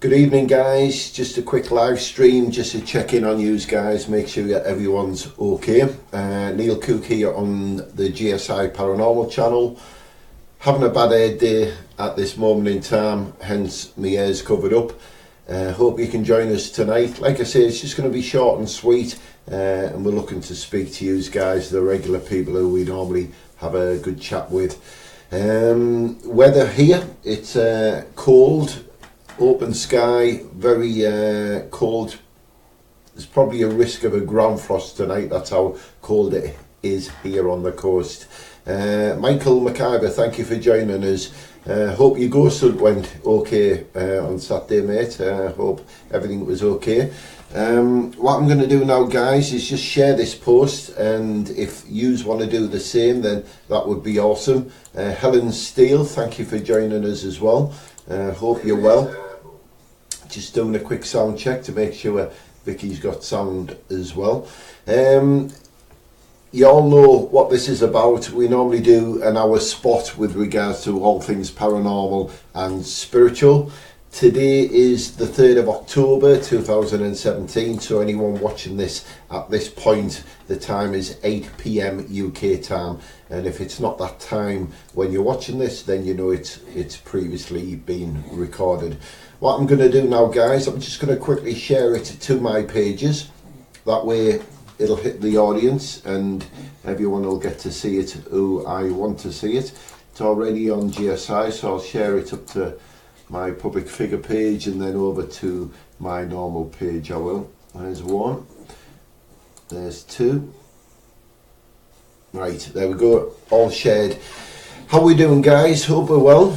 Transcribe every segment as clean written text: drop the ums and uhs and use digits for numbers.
Good evening, guys. Just a quick live stream just to check in on you guys, make sure that everyone's okay. Neil Cook here on the GSI Paranormal channel. Having a bad hair day at this moment in time, hence my hair's covered up. Hope you can join us tonight. Like I say, it's just going to be short and sweet, and we're looking to speak to you guys, the regular people who we normally have a good chat with. Weather here, it's cold. Open sky, very cold. There's probably a risk of a ground frost tonight. That's how cold it is here on the coast. Michael McIver, thank you for joining us. Hope your ghost hunt went okay on Saturday, mate. Hope everything was okay. What I'm going to do now, guys, is just share this post, and if you want to do the same, then that would be awesome. Helen Steele, thank you for joining us as well. Hope you're well. Just doing a quick sound check to make sure Vicky's got sound as well. You all know what this is about. We normally do an hour spot with regards to all things paranormal and spiritual. Today is the 3rd of October 2017, so anyone watching this at this point, the time is 8 PM UK time, and if it's not that time when you're watching this, then you know it's previously been recorded. What I'm going to do now, guys, I'm just going to quickly share it to my pages. That way it'll hit the audience and everyone will get to see it who I want to see it. It's already on GSI, so I'll share it up to my public figure page and then over to my normal page. I will. There's one, there's two. Right, there we go, all shared. How we doing, guys? Hope we're well.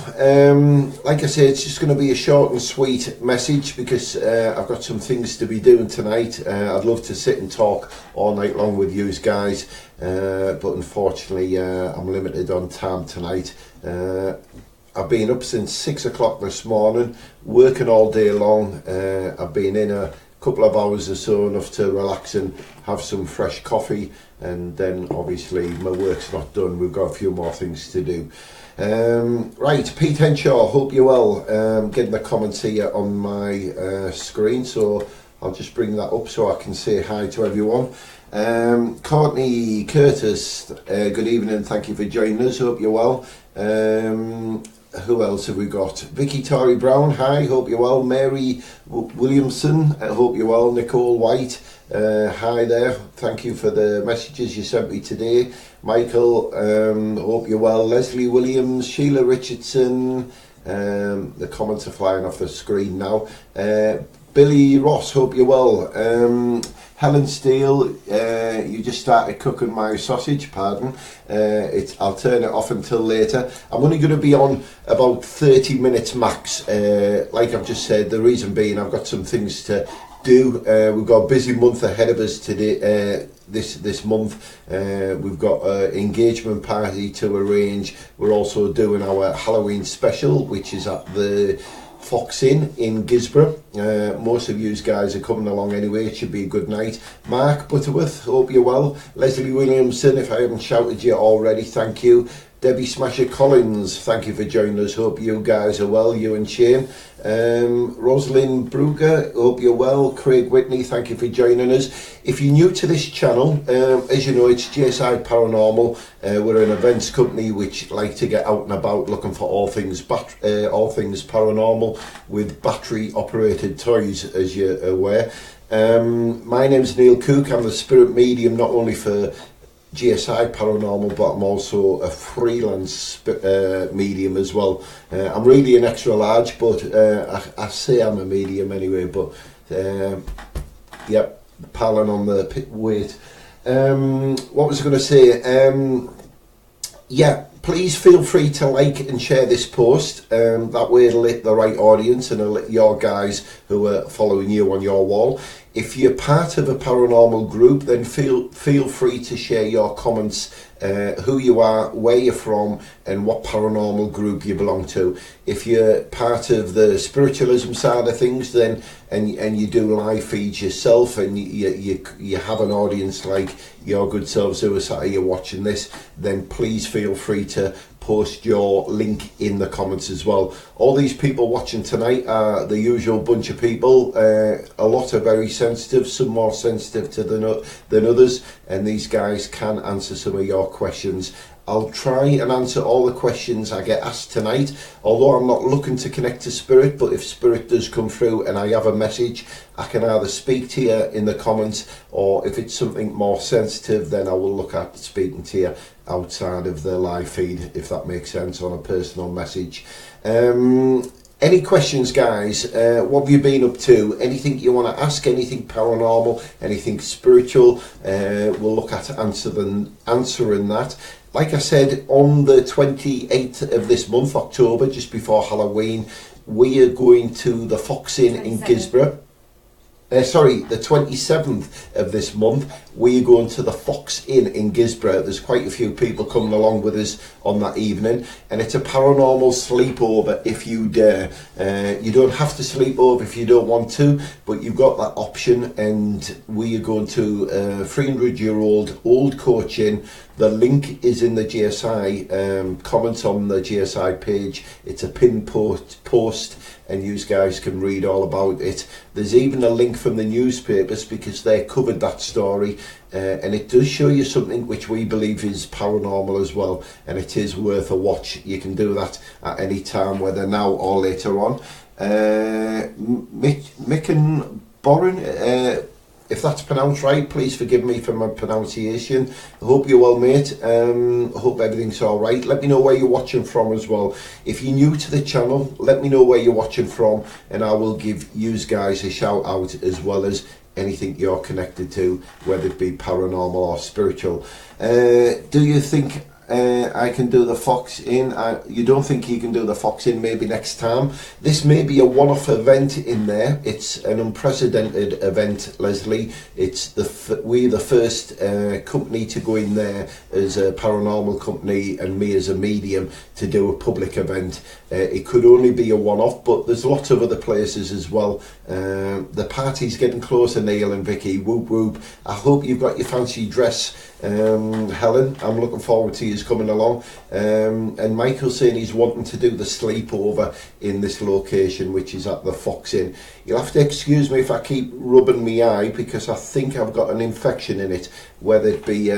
Like I say, it's just going to be a short and sweet message because I've got some things to be doing tonight. I'd love to sit and talk all night long with you guys, but unfortunately I'm limited on time tonight. I've been up since 6 o'clock this morning, working all day long. I've been in a couple of hours or so, enough to relax and have some fresh coffee, and then obviously my work's not done. We've got a few more things to do. Right, Pete Henshaw, hope you're well. Getting the comments here on my screen, so I'll just bring that up so I can say hi to everyone. Courtney Curtis, good evening, thank you for joining us, hope you're well. Who else have we got? Vicky Tory Brown, hi, hope you're well. Mary Williamson, hope you're well. Nicole White, hi there, thank you for the messages you sent me today. Michael, hope you're well. Leslie Williams, Sheila Richardson, the comments are flying off the screen now. Billy Ross, hope you're well. Helen Steele, you just started cooking my sausage, pardon. I'll turn it off until later. I'm only going to be on about 30 minutes max. Like I've just said, the reason being I've got some things to do. We've got a busy month ahead of us today. This month we've got an engagement party to arrange. We're also doing our Halloween special, which is at the Fox Inn in Gisborough. Most of you guys are coming along anyway. It should be a good night. Mark Butterworth, hope you're well. Leslie Williamson, if I haven't shouted you already, thank you. Debbie Smasher Collins, thank you for joining us. Hope you guys are well, you and Shane. Rosalind Brugger, hope you're well. Craig Whitney, thank you for joining us. If you're new to this channel, as you know, it's GSI Paranormal. We're an events company which like to get out and about looking for all things paranormal with battery operated toys, as you're aware. My name's Neil Cook. I'm the spirit medium not only for GSI Paranormal, but I'm also a freelance medium as well. I'm really an extra large, but I say I'm a medium anyway, but yep, piling on the weight. What was I going to say? Yeah, please feel free to like and share this post. That way it'll hit the right audience and it'll hit your guys who are following you on your wall. If you're part of a paranormal group, then feel free to share your comments, who you are, where you're from, and what paranormal group you belong to. If you're part of the spiritualism side of things, then and you do live feeds yourself, and you have an audience like your good selves who are sat here watching this, then please feel free to post your link in the comments as well. All these people watching tonight are the usual bunch of people. A lot are very sensitive, some more sensitive than others, and these guys can answer some of your questions. I'll try and answer all the questions I get asked tonight, although I'm not looking to connect to Spirit, but if Spirit does come through and I have a message, I can either speak to you in the comments, or if it's something more sensitive, then I will look at speaking to you outside of the live feed, if that makes sense, on a personal message. Any questions, guys? What have you been up to? Anything you want to ask? Anything paranormal? Anything spiritual? We'll look at answering that. Like I said, on the 28th of this month, October, just before Halloween, we are going to the Fox Inn in Gisborough. The 27th of this month, we're going to the Fox Inn in Gisborough. There's quite a few people coming along with us on that evening, and it's a paranormal sleepover if you dare. You don't have to sleep over if you don't want to, but you've got that option, and we are going to a 300-year-old old coach inn. The link is in the GSI comments on the GSI page. It's a pin post, and you guys can read all about it. There's even a link from the newspapers because they covered that story, and it does show you something which we believe is paranormal as well, and it is worth a watch. You can do that at any time, whether now or later on. Mick and Boren, if that's pronounced right, please forgive me for my pronunciation. I hope you're well, mate. I hope everything's all right. Let me know where you're watching from as well. If you're new to the channel, let me know where you're watching from, and I will give you guys a shout out, as well as anything you're connected to, whether it be paranormal or spiritual. Do you think I can do the Fox Inn? You don't think you can do the Fox Inn? Maybe next time. This may be a one-off event in there. It's an unprecedented event, Leslie. It's we're the first company to go in there as a paranormal company, and me as a medium, to do a public event. It could only be a one-off, but there's lots of other places as well. The party's getting closer, Neil and Vicky. Whoop whoop. I hope you've got your fancy dress, Helen. I'm looking forward to you coming along. And Michael's saying he's wanting to do the sleepover in this location, which is at the Fox Inn. You'll have to excuse me if I keep rubbing my eye, because I think I've got an infection in it, whether it be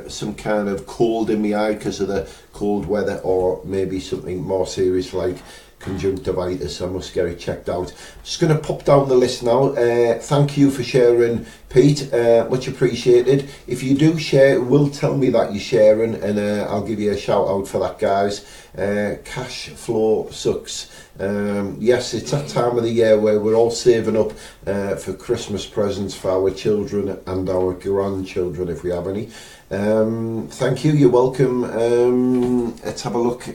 some kind of cold in my eye because of the cold weather, or maybe something more serious like conjunctivitis. I must get it checked out. Just going to pop down the list now. Thank you for sharing, Pete. Much appreciated. If you do share, it will tell me that you're sharing, and I'll give you a shout out for that, guys. Cash flow sucks. Yes, it's that time of the year where we're all saving up for Christmas presents for our children and our grandchildren, if we have any. Thank you. You're welcome. Let's have a look.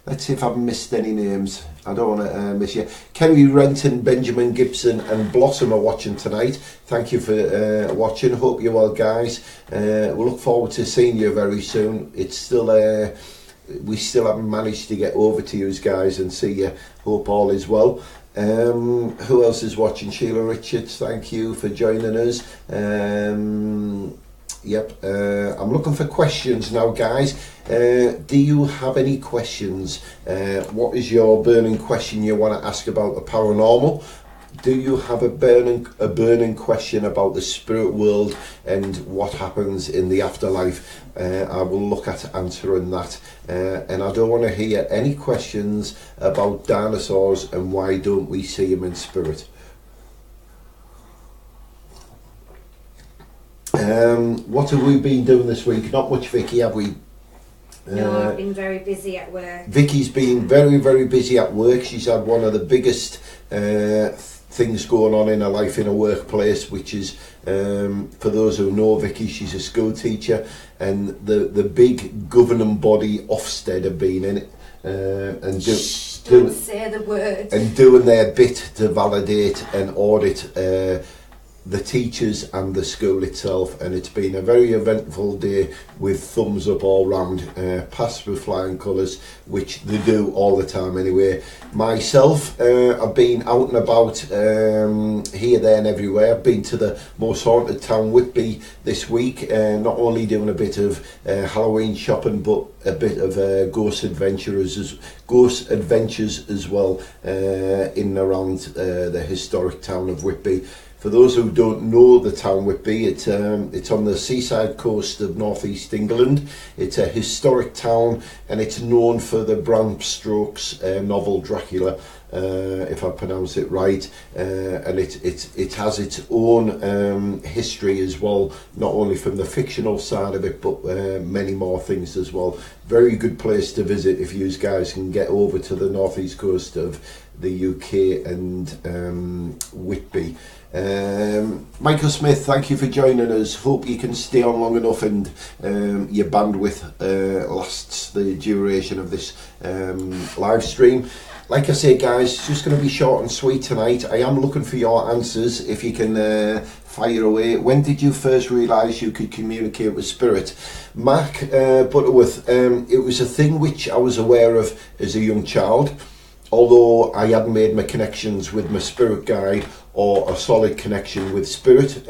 Let's see if I've missed any names. I don't want to miss you. Kerry Renton, Benjamin Gibson and Blossom are watching tonight. Thank you for watching. Hope you're well, guys. We'll look forward to seeing you very soon. It's still we still haven't managed to get over to you guys and see you. Hope all is well. Who else is watching? Sheila Richards, thank you for joining us. Yep, I'm looking for questions now, guys. Do you have any questions? What is your burning question you want to ask about the paranormal? Do you have a burning question about the spirit world and what happens in the afterlife? I will look at answering that. And I don't want to hear any questions about dinosaurs and why don't we see them in spirit. What have we been doing this week? Not much, Vicky, have we? No, I've been very busy at work. Vicky's been very, very busy at work. She's had one of the biggest things going on in her life in a workplace, which is, for those who know Vicky, she's a school teacher, and the big governing body, Ofsted, have been in it. And don't say the word. And doing their bit to validate and audit the teachers and the school itself, and it's been a very eventful day with thumbs up all round, passed with flying colours, which they do all the time anyway. Myself, I've been out and about here, there and everywhere. I've been to the most haunted town, Whitby, this week, not only doing a bit of Halloween shopping, but a bit of ghost adventures as well, in and around the historic town of Whitby. For those who don't know the town Whitby, it's on the seaside coast of northeast England. It's a historic town, and it's known for the Bram Stoker's novel Dracula, if I pronounce it right, and it has its own history as well, not only from the fictional side of it, but many more things as well. Very good place to visit if you guys can get over to the northeast coast of the UK and Whitby. Michael Smith, thank you for joining us. Hope you can stay on long enough and your bandwidth lasts the duration of this live stream. Like I say, guys, it's just going to be short and sweet tonight. I am looking for your answers, if you can fire away. When did you first realise you could communicate with spirit? Mac Butterworth, it was a thing which I was aware of as a young child, although I hadn't made my connections with my spirit guide or a solid connection with spirit.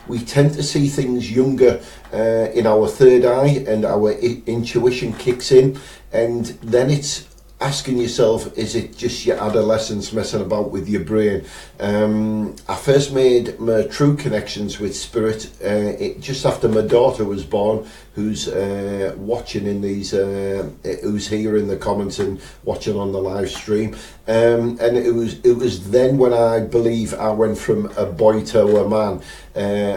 We tend to see things younger in our third eye, and our intuition kicks in, and then it's asking yourself, is it just your adolescence messing about with your brain? I first made my true connections with spirit just after my daughter was born, who's watching in these, who's here in the comments and watching on the live stream. And it was then when I believe I went from a boy to a man.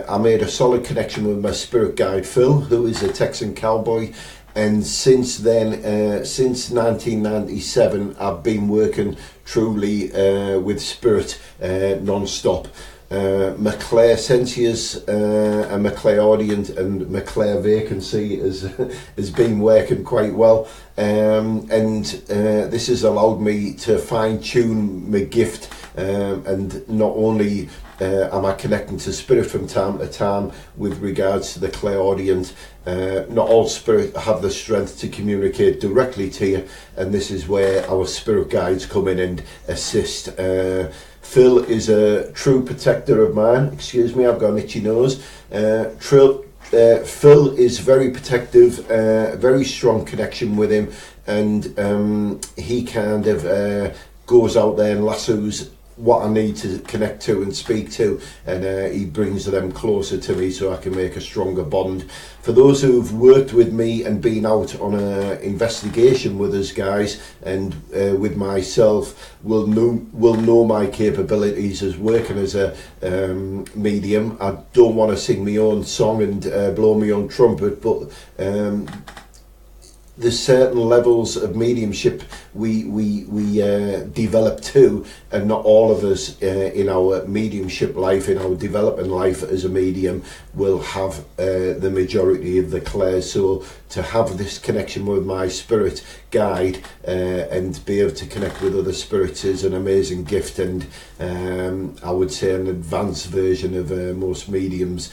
I made a solid connection with my spirit guide Phil, who is a Texan cowboy. And since then, since 1997, I've been working truly with spirit non-stop. My clairsentience and my clairaudient and my clairvacancy has been working quite well. And this has allowed me to fine-tune my gift, and not only am I connecting to spirit from time to time with regards to the clairaudient. Not all spirit have the strength to communicate directly to you, and this is where our spirit guides come in and assist. Phil is a true protector of mine. Excuse me, I've got an itchy nose. Phil is very protective, very strong connection with him, and he kind of goes out there and lassos what I need to connect to and speak to, and he brings them closer to me so I can make a stronger bond. For those who've worked with me and been out on an investigation with us guys and with myself will know my capabilities as working as a medium. I don't want to sing my own song and blow my own trumpet, but there's certain levels of mediumship we develop too, and not all of us in our mediumship life, in our developing life as a medium, will have the majority of the clairs. So to have this connection with my spirit guide and be able to connect with other spirits is an amazing gift, and I would say an advanced version of most mediums.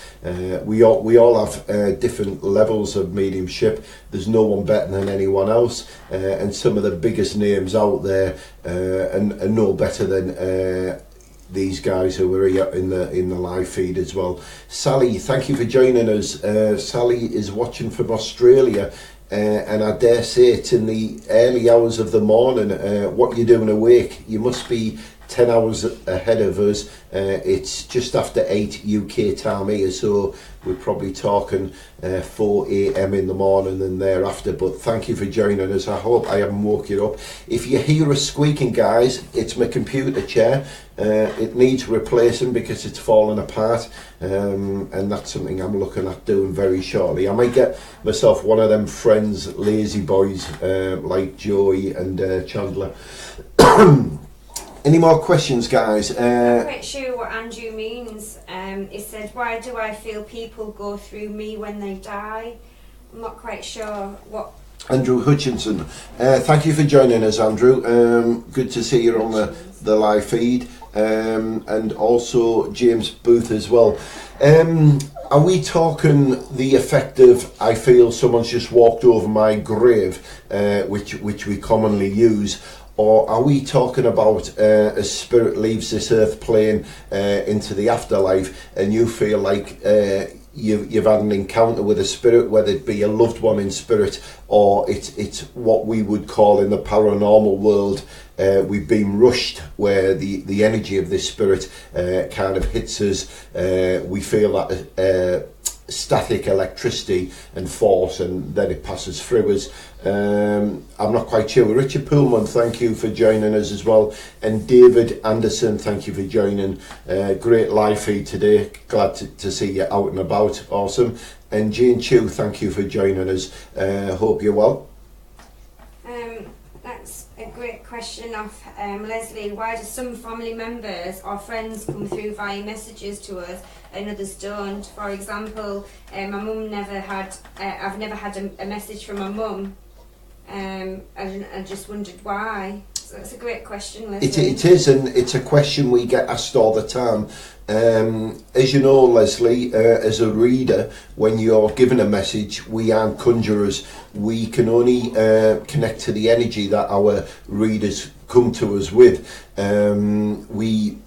We all have different levels of mediumship. There's no one better than anyone else, and some of the biggest names out there and no better than these guys who are here in the live feed as well. Sally, thank you for joining us. Sally is watching from Australia, and I dare say it's in the early hours of the morning. What you're doing awake, you must be 10 hours ahead of us. It's just after 8 UK time here, so we're probably talking 4 AM in the morning and thereafter. But thank you for joining us. I hope I haven't woke you up. If you hear us squeaking, guys, it's my computer chair. It needs replacing because it's falling apart, and that's something I'm looking at doing very shortly. I might get myself one of them friends lazy boys like Joey and Chandler. Any more questions, guys? I'm not quite sure what Andrew means. He said, why do I feel people go through me when they die? I'm not quite sure what Andrew Hutchinson. Thank you for joining us, Andrew. Good to see you on the live feed. And also James Booth as well. Are we talking the effect of, I feel someone's just walked over my grave, which we commonly use, or are we talking about a spirit leaves this earth plane into the afterlife, and you feel like you've had an encounter with a spirit, whether it be a loved one in spirit, or it's what we would call in the paranormal world, we've been rushed, where the energy of this spirit kind of hits us. We feel that static electricity and force, and then it passes through us. I'm not quite sure. Richard Pullman, thank you for joining us as well, and David Anderson, thank you for joining. Great live feed today, glad to see you out and about, awesome. And Jane Chu, thank you for joining us. Hope you're well. That's a great question of Leslie. Why do some family members or friends come through via messages to us and others don't? For example, my mum never had, I've never had a message from my mum. I just wondered why. So it's a great question, Leslie. It is, and it's a question we get asked all the time. As you know, Leslie, as a reader, when you're given a message, we aren't conjurers. We can only connect to the energy that our readers come to us with. We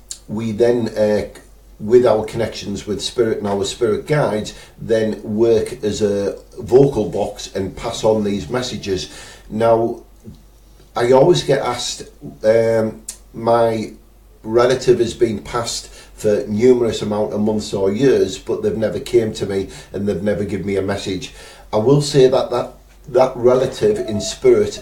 then, with our connections with spirit and our spirit guides, then work as a vocal box and pass on these messages. Now, I always get asked, my relative has been passed for numerous amount of months or years, but they've never came to me and they've never given me a message. I will say that relative in spirit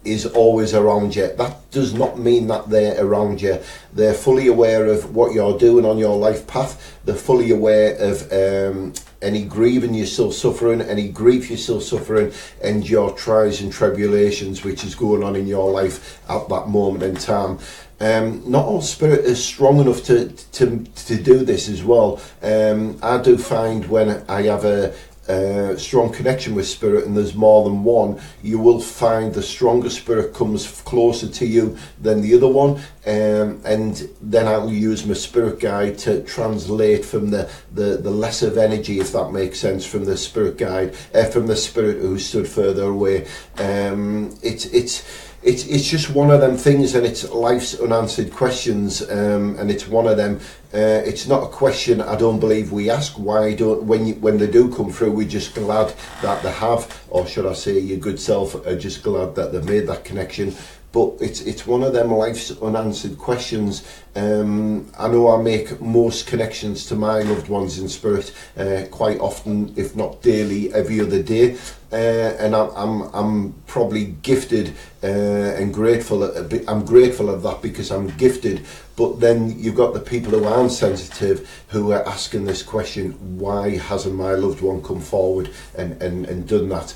is always around you. That does not mean that they're around you. They're fully aware of what you're doing on your life path. They're fully aware of any grieving you're still suffering, any grief you're still suffering, and your trials and tribulations which is going on in your life at that moment in time. Not all spirit is strong enough to do this as well. I do find when I have a strong connection with spirit, and there's more than one, you will find the stronger spirit comes closer to you than the other one, and then I'll use my spirit guide to translate from the lesser energy, if that makes sense, from the spirit guide, from the spirit who stood further away. It's just one of them things, and it's life's unanswered questions, and it's one of them. It's not a question I don't believe we ask. Why don't when they do come through, we're just glad that they have, or should I say, your good self are just glad that they've made that connection. But it's one of them life's unanswered questions. I know I make most connections to my loved ones in spirit quite often, if not daily, every other day. And I'm probably gifted and grateful. I'm grateful of that because I'm gifted. But then you've got the people who aren't sensitive, who are asking this question: why hasn't my loved one come forward and done that?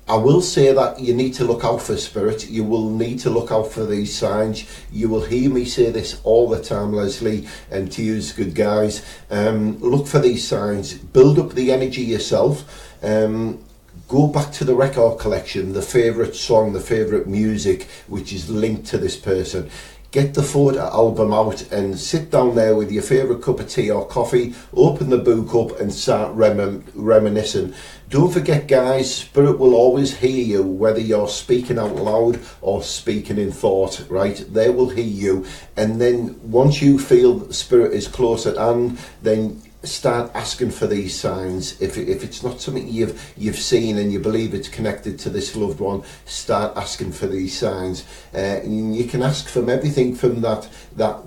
I will say that you need to look out for spirit. You will need to look out for these signs. You will hear me say this all the time, Leslie, and to you good guys. Look for these signs. Build up the energy yourself. Go back to the record collection, the favourite song, the favourite music which is linked to this person. Get the photo album out and sit down there with your favourite cup of tea or coffee, open the book up and start reminiscing. Don't forget, guys, spirit will always hear you, whether you're speaking out loud or speaking in thought, right? They will hear you. And then once you feel spirit is close at hand, then start asking for these signs. If it's not something you've seen and you believe it's connected to this loved one, start asking for these signs. You can ask from everything from that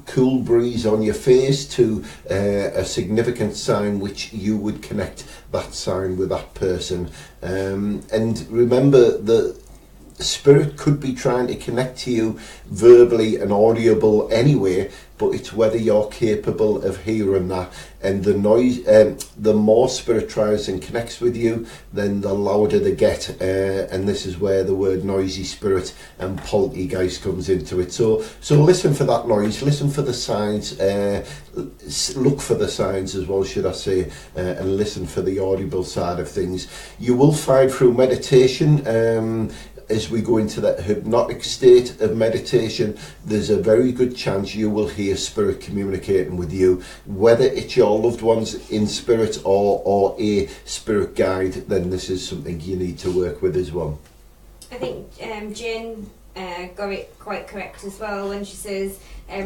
cool breeze on your face to a significant sign which you would connect that sign with that person. And remember that Spirit could be trying to connect to you verbally and audible anyway, but it's whether you're capable of hearing that. And the noise, the more Spirit tries and connects with you, then the louder they get. And this is where the word noisy spirit and poltergeist comes into it. So listen for that noise, listen for the signs, look for the signs as well, should I say, and listen for the audible side of things. You will find through meditation, as we go into that hypnotic state of meditation, there's a very good chance you will hear Spirit communicating with you, whether it's your loved ones in spirit or a spirit guide. Then this is something you need to work with as well. I think Jane got it quite correct as well when she says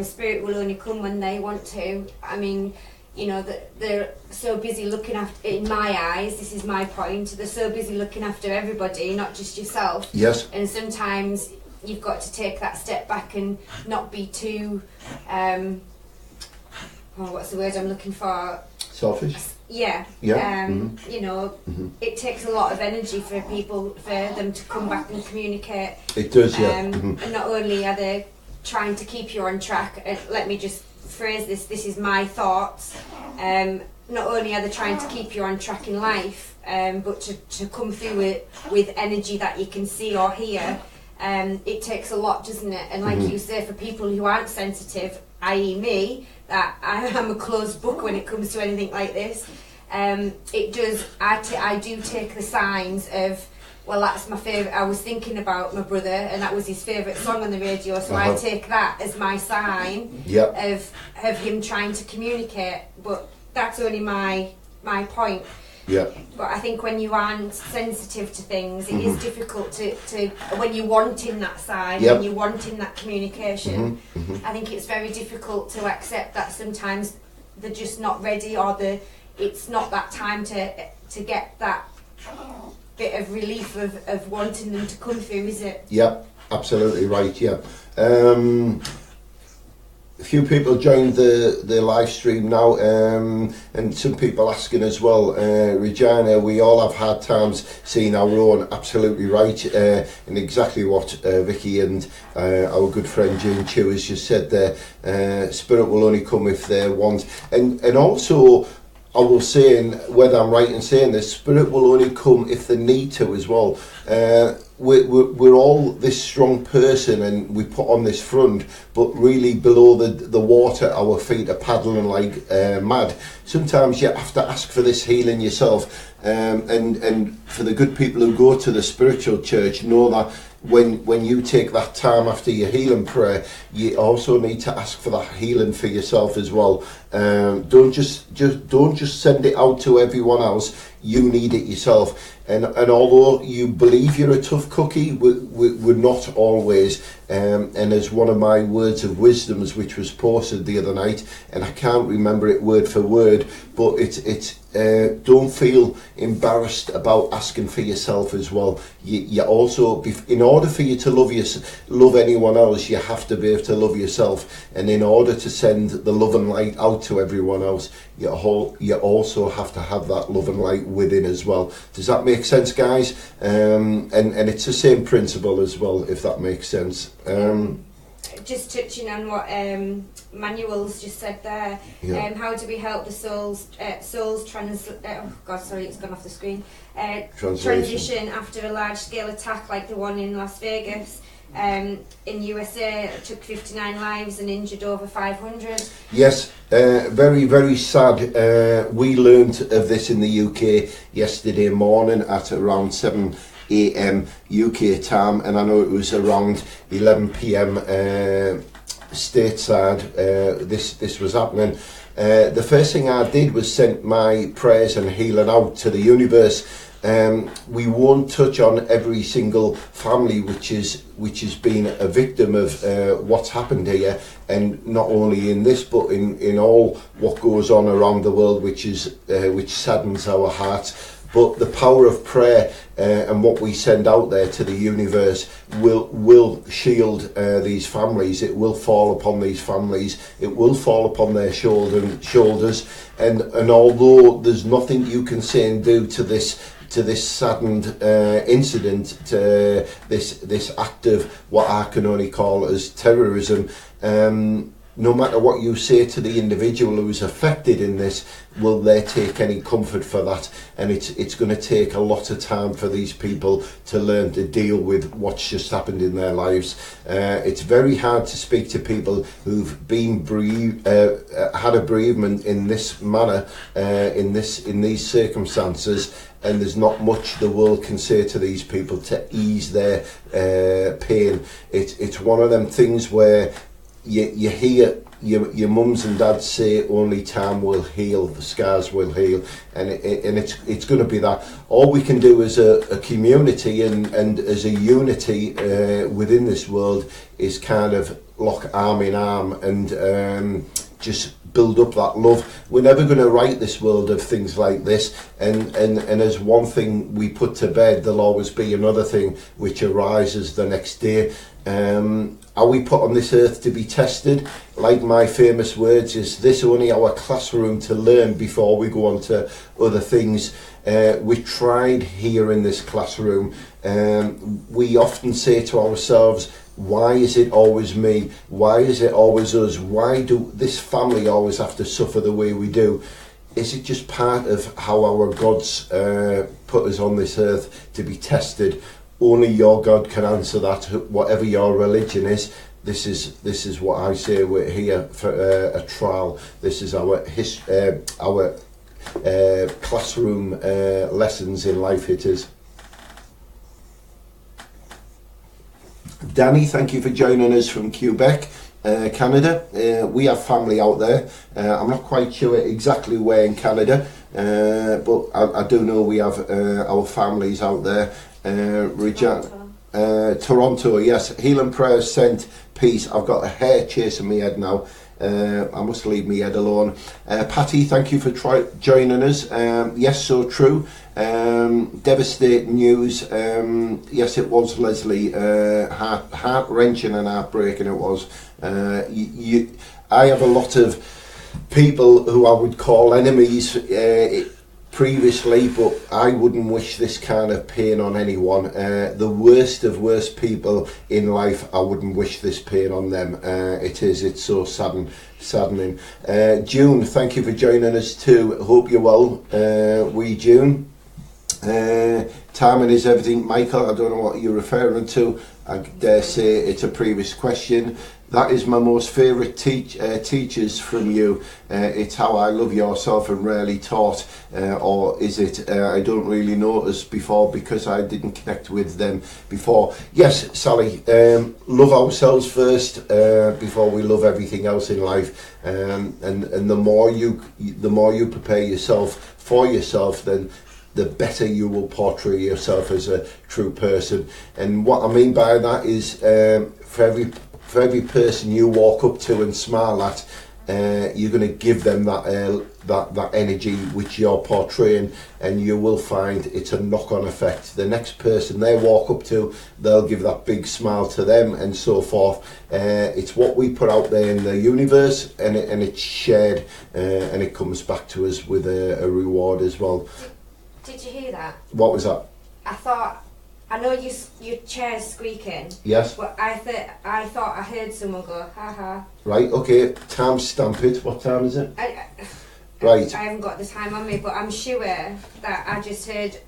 Spirit will only come when they want to. I mean, you know, that they're so busy looking after, in my eyes, this is my point, they're so busy looking after everybody, not just yourself. Yes. And sometimes you've got to take that step back and not be too, what's the word I'm looking for? Selfish? Yeah. Yeah. You know, it takes a lot of energy for people, for them to come back and communicate. It does, yeah. And not only are they trying to keep you on track, let me just phrase this is my thoughts, not only are they trying to keep you on track in life, but to come through it with energy that you can see or hear, it takes a lot, doesn't it? And like you say, for people who aren't sensitive, i.e. me, that I am a closed book when it comes to anything like this, it does, I do take the signs of, well, that's my favourite. I was thinking about my brother, and that was his favourite song on the radio. So I take that as my sign of him trying to communicate. But that's only my point. Yeah. But I think when you aren't sensitive to things, it is difficult to when you're wanting that sign, when you're wanting that communication. I think it's very difficult to accept that sometimes they're just not ready, or it's not that time to get that bit of relief of wanting them to come through, is it? Yeah, absolutely right, yeah. A few people joined the live stream now, and some people asking as well, Regina, we all have hard times seeing our own, absolutely right, and exactly what Vicky and our good friend Jane Chew has just said there. Spirit will only come if they want, and also I will say, and whether I'm right in saying this, Spirit will only come if they need to as well. We're all this strong person, and we put on this front, but really below the water our feet are paddling like mad. Sometimes you have to ask for this healing yourself, and for the good people who go to the spiritual church, know that when you take that time after your healing prayer, you also need to ask for that healing for yourself as well. Don't just send it out to everyone else. You need it yourself. And although you believe you're a tough cookie, we're not always. And as one of my words of wisdoms, which was posted the other night, and I can't remember it word for word, but it's don't feel embarrassed about asking for yourself as well. You also, in order for you to love anyone else, you have to be able to love yourself. And in order to send the love and light out to everyone else, you also have to have that love and light within as well. Does that make sense, guys? And it's the same principle as well, if that makes sense. Just touching on what Manuel's just said there, how do we help the souls it's gone off the screen, transition after a large scale attack like the one in Las Vegas? In USA, it took 59 lives and injured over 500. Yes, very, very sad. We learned of this in the UK yesterday morning at around 7 a.m. UK time, and I know it was around 11 p.m. stateside. This was happening. The first thing I did was send my prayers and healing out to the universe. We won't touch on every single family which has been a victim of what's happened here, and not only in this but in all what goes on around the world, which saddens our hearts. But the power of prayer and what we send out there to the universe will shield these families. It will fall upon these families. It will fall upon their shoulders. And although there's nothing you can say and do to this to this saddened incident, to this act of what I can only call as terrorism. No matter what you say to the individual who's affected in this, will they take any comfort for that? And it's going to take a lot of time for these people to learn to deal with what's just happened in their lives. It's very hard to speak to people who've been had a bereavement in this manner, in these circumstances, and there's not much the world can say to these people to ease their pain. It's one of them things where you hear your mums and dads say only time will heal, the scars will heal, and it's going to be that. All we can do as a community and as a unity within this world is kind of lock arm in arm and just build up that love. We're never going to right this world of things like this, and as one thing we put to bed, there'll always be another thing which arises the next day. Are we put on this earth to be tested? Like my famous words, is this only our classroom to learn before we go on to other things? We tried here in this classroom. We often say to ourselves, why is it always me? Why is it always us? Why do this family always have to suffer the way we do? Is it just part of how our gods put us on this earth to be tested? Only your God can answer that, whatever your religion is. This is what I say. We're here for a trial. This is our classroom lessons in life. It is. Danny, thank you for joining us from Quebec, Canada. We have family out there. I'm not quite sure exactly where in Canada, but I do know we have our families out there. Toronto, yes. Healing prayers sent. Peace. I've got a hair chasing me head now. I must leave me head alone. Patty, thank you for joining us. Yes, so true. Devastating news. Yes, it was, Leslie. Heart-wrenching and heartbreaking it was. I have a lot of people who I would call enemies previously, but I wouldn't wish this kind of pain on anyone. The worst of worst people in life, I wouldn't wish this pain on them. It's so saddening. June, thank you for joining us too. Hope you're well. June. Timing is everything. Michael, I don't know what you're referring to. I dare say it's a previous question. That is my most favourite teachers from you. It's how I love yourself and rarely taught. Or is it I don't really notice before because I didn't connect with them before? Yes, Sally, love ourselves first before we love everything else in life. And the more you prepare yourself for yourself, then the better you will portray yourself as a true person. And what I mean by that is for every person you walk up to and smile at, you're going to give them that energy which you're portraying, and you will find it's a knock-on effect. The next person they walk up to, they'll give that big smile to them, and so forth. It's what we put out there in the universe, and it's shared, and it comes back to us with a reward as well. Did you hear that? What was that? I know your chair's squeaking. Yes. But I thought I heard someone go, ha ha. Right, okay. Time stamp it. What time is it? Right. I haven't got the time on me, but I'm sure that I just heard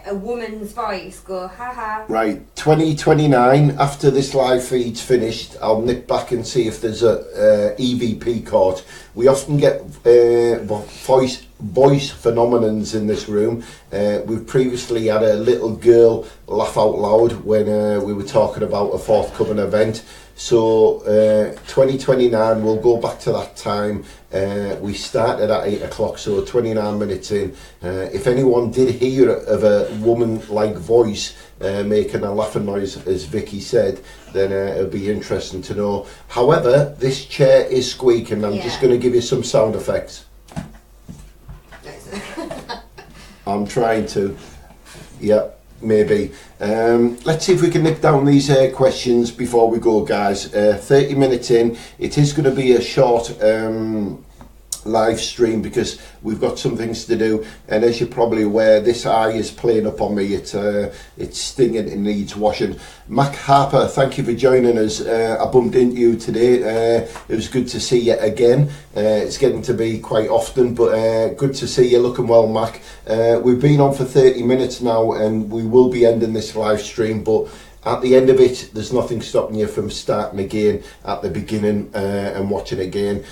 a woman's voice go, ha ha. Right. 2029, after this live feed's finished, I'll nip back and see if there's a EVP court. We often get voice phenomenons in this room. We've previously had a little girl laugh out loud when we were talking about a forthcoming event. So 2029, we'll go back to that time. We started at 8 o'clock, so 29 minutes in. If anyone did hear of a woman-like voice making a laughing noise, as Vicky said, then it'll be interesting to know. However, this chair is squeaking. I'm just going to give you some sound effects. I'm trying to. Yeah, maybe. Let's see if we can nip down these questions before we go, guys. 30 minutes in. It is going to be a short live stream because we've got some things to do, and as you're probably aware, this eye is playing up on me. It's stinging, it needs washing. Mac Harper, thank you for joining us. I bumped into you today. It was good to see you again. It's getting to be quite often, but good to see you, looking well, Mac. We've been on for 30 minutes now, and we will be ending this live stream, but at the end of it, there's nothing stopping you from starting again at the beginning and watching again.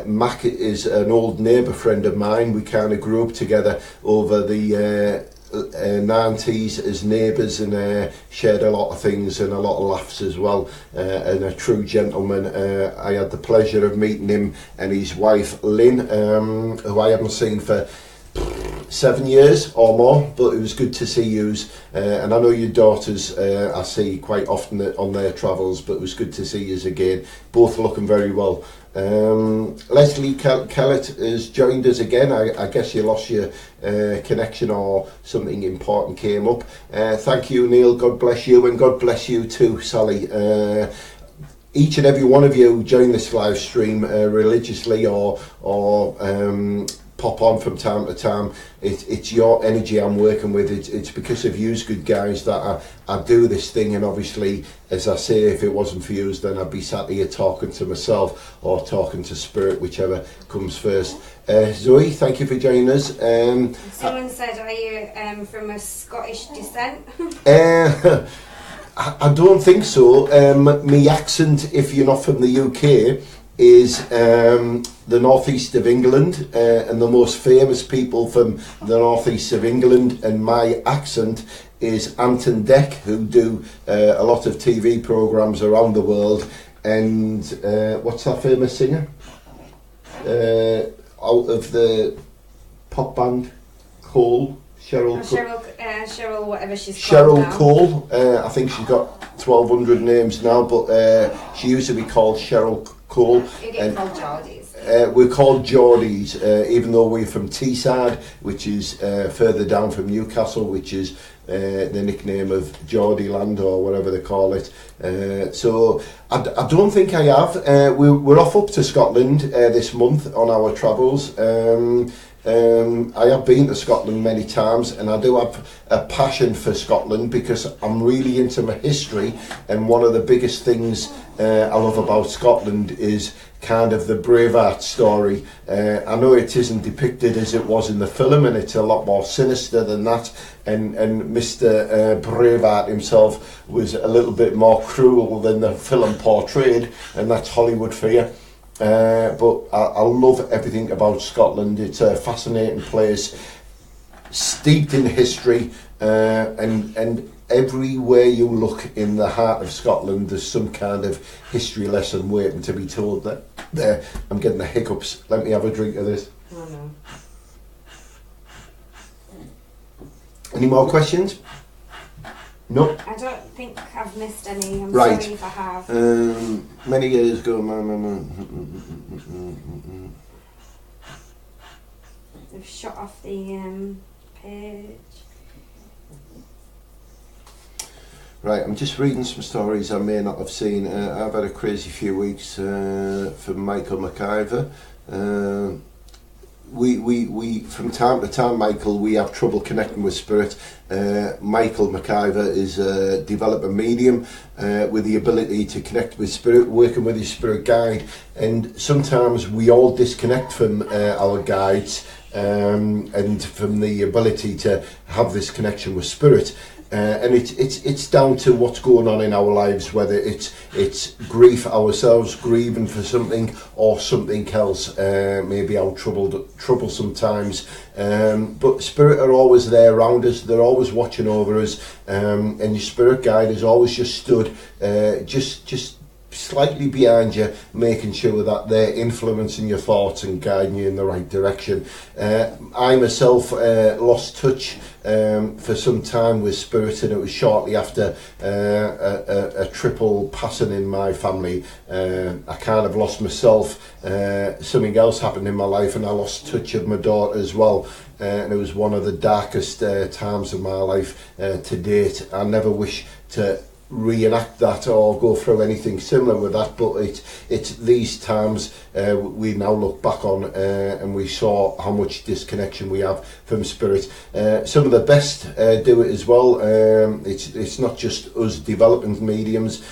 Mac is an old neighbour friend of mine. We kind of grew up together over the 90s as neighbours, and shared a lot of things and a lot of laughs as well, and a true gentleman. I had the pleasure of meeting him and his wife Lynn, who I haven't seen for 7 years or more, but it was good to see you, and I know your daughters I see quite often on their travels, but it was good to see you again, both looking very well. Leslie Kellett has joined us again. I guess you lost your connection or something important came up. Thank you, Neil, God bless you, and God bless you too, Sally. Each and every one of you join this live stream religiously or pop on from time to time. It's your energy I'm working with. It's because of yous good guys that I do this thing, and obviously, as I say, if it wasn't for yous, then I'd be sat here talking to myself or talking to spirit, whichever comes first. Zoe, thank you for joining us. Someone said, are you from a Scottish descent? I don't think so. My accent, if you're not from the UK, is the northeast of England, and the most famous people from the northeast of England, and my accent is Anton Deck, who do a lot of TV programmes around the world, and what's that famous singer out of the pop band, Cheryl, whatever she's called Cheryl Cole. I think she's got 1,200 names now, but she used to be called Cheryl Cole. You get called Geordies. We're called Geordies, even though we're from Teesside, which is further down from Newcastle, which is the nickname of Geordie Land or whatever they call it. So I don't think I have. We're off up to Scotland this month on our travels. I have been to Scotland many times, and I do have a passion for Scotland because I'm really into my history, and one of the biggest things I love about Scotland is kind of the Braveheart story. I know it isn't depicted as it was in the film, and it's a lot more sinister than that, and Mr. Braveheart himself was a little bit more cruel than the film portrayed, and that's Hollywood for you. But I love everything about Scotland. It's a fascinating place, steeped in history, and everywhere you look in the heart of Scotland, there's some kind of history lesson waiting to be told. There, I'm getting the hiccups. Let me have a drink of this. Oh no. Any more questions? No. I don't think I've missed any. I'm Right. sorry if I have. Many years ago, They've shut off the page. Right, I'm just reading some stories I may not have seen. I've had a crazy few weeks from Michael McIver. We from time to time, Michael, we have trouble connecting with spirit. Michael McIver is a developer medium with the ability to connect with spirit, working with his spirit guide, and sometimes we all disconnect from our guides and from the ability to have this connection with spirit. And it's down to what's going on in our lives, whether it's grief ourselves, grieving for something, or something else, maybe our troublesome times. But spirit are always there around us. They're always watching over us, and your spirit guide has always just stood, just slightly behind you, making sure that they're influencing your thoughts and guiding you in the right direction. I myself lost touch for some time with spirit, and it was shortly after a triple passing in my family. I kind of lost myself. Something else happened in my life, and I lost touch of my daughter as well. And it was one of the darkest times of my life to date. I never wish to reenact that or go through anything similar with that, but it's these times we now look back on and we saw how much disconnection we have from spirit. Some of the best do it as well. It's not just us developing mediums.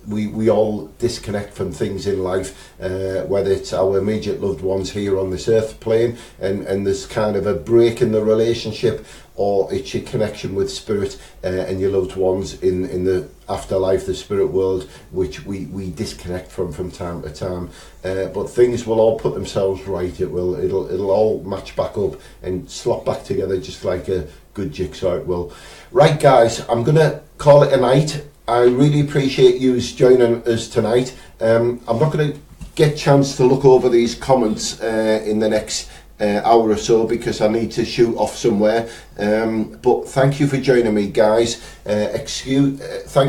We all disconnect from things in life, whether it's our immediate loved ones here on this earth plane and there's kind of a break in the relationship, or it's your connection with spirit and your loved ones in the afterlife, the spirit world, which we disconnect from time to time. But things will all put themselves right. It'll all match back up and slot back together just like a good jigsaw it will. Right guys, I'm gonna call it a night. I really appreciate you joining us tonight. I'm not going to get a chance to look over these comments in the next hour or so because I need to shoot off somewhere, but thank you for joining me guys. Thank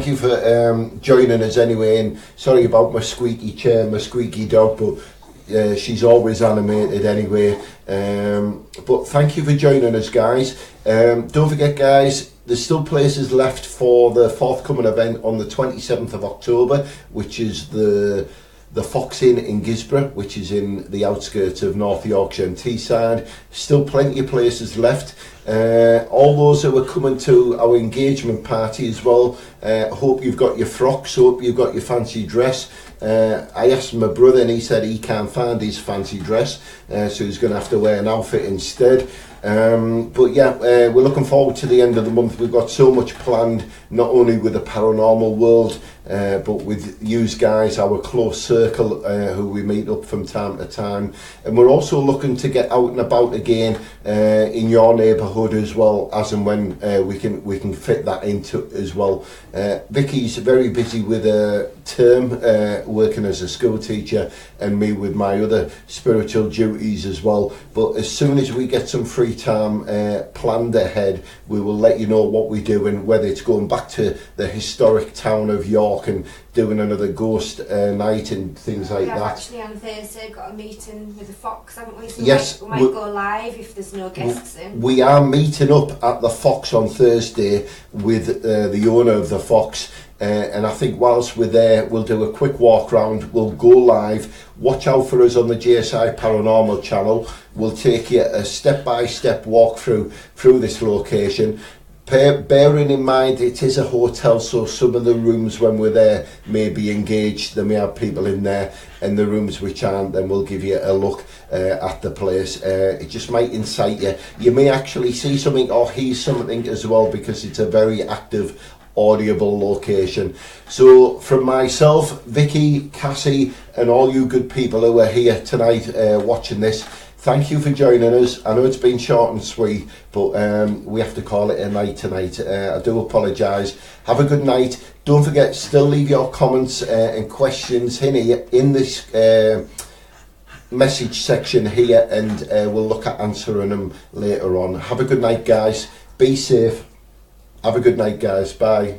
you for joining us anyway, and sorry about my squeaky chair, my squeaky dog, but she's always animated anyway. But thank you for joining us guys. Don't forget guys, there's still places left for the forthcoming event on the 27th of October, which is the Fox Inn in Gisborough, which is in the outskirts of North Yorkshire and Teesside. Still plenty of places left. All those who are coming to our engagement party as well, hope you've got your frocks, hope you've got your fancy dress. I asked my brother and he said he can't find his fancy dress, so he's going to have to wear an outfit instead. But yeah, we're looking forward to the end of the month. We've got so much planned, not only with the paranormal world, but with you guys, our close circle, who we meet up from time to time. And we're also looking to get out and about again in your neighbourhood as well, as and when we can fit that into as well. Vicky's very busy with a term, working as a school teacher, and me with my other spiritual duties as well. But as soon as we get some free time planned ahead, we will let you know what we do, and whether it's going back to the historic town of York and doing another ghost night and things like that. Actually on Thursday got a meeting with the Fox, haven't we? So yes, we might go live if there's no guests in. We are meeting up at the Fox on Thursday with the owner of the Fox. And I think whilst we're there, we'll do a quick walk round, we'll go live. Watch out for us on the GSI Paranormal channel. We'll take you a step-by-step walk through this location. Bearing in mind it is a hotel, so some of the rooms when we're there may be engaged. There may have people in there, and the rooms which aren't, then we'll give you a look at the place. It just might incite you. You may actually see something or hear something as well, because it's a very active, audible location. So from myself, Vicky, Cassie, and all you good people who are here tonight watching this, thank you for joining us. I know it's been short and sweet, but we have to call it a night tonight. I do apologise. Have a good night. Don't forget, still leave your comments and questions in this message section here, and we'll look at answering them later on. Have a good night guys. Be safe. Have a good night guys. Bye.